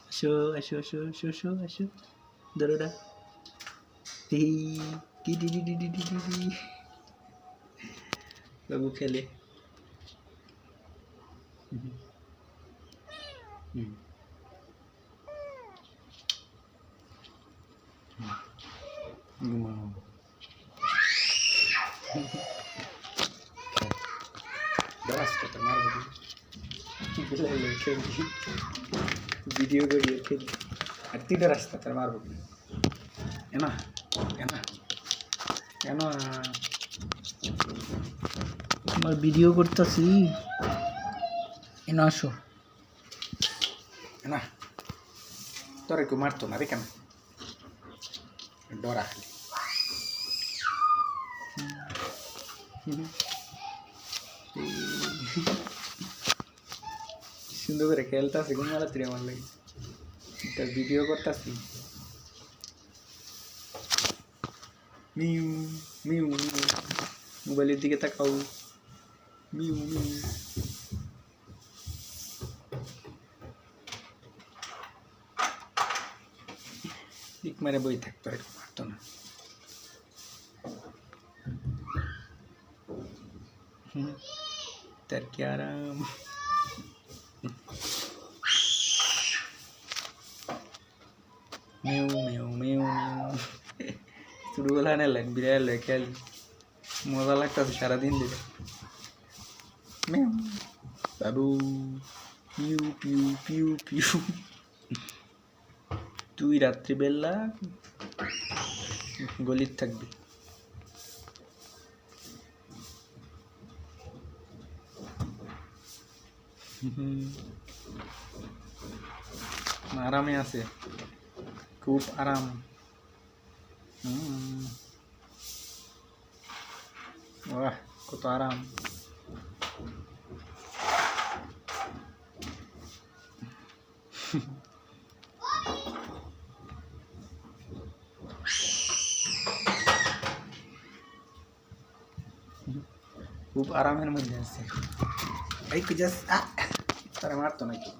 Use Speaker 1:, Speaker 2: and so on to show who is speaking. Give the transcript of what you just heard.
Speaker 1: আসো আসো আসো আসো আসো আসো দরোডা এই D D D D D D D D. বাবু খেলে ঘুমাও রাস্তা তো মারবো খেলি ভিডিও করিয়ে খেলি আর তিনটা রাস্তা তার মারবো এনা এনা কেন আমার ভিডিও করতেছি এনা আসো না তোর কেউ মারতো না রে কেন ডরা খালি সুন্দর করে খেলতেছি ঘুমালাতি আমার লাগে তার ভিডিও করতেছি মিউ মিউ মোবাইলের দিকে তাকাও মিউ মিউ দিক মারে বই থাকতো এরকম মারতো না তার কি আরাম মেউ মেউ মেউ ছোটবেলা না লাগ বিড়াল খেল মজা লাগতেছে সারাদিন দিলে মেউ বাবু পিউ পিউ পিউ পিউ তুই রাত্রিবেলা গলিত থাকবি আরামে আছে খুব আরাম বাহ কত আরাম খুব আরামের মধ্যে আছে এই জাস্ট তারা মারতো নাকি